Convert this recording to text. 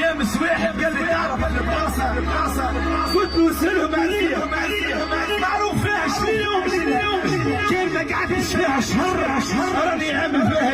يا مسواحب قال لي تعرف البلاصه قلت له سلهم عليا معروف فيها شنو كان ما قعدتش فيها شهر راني عامل فيها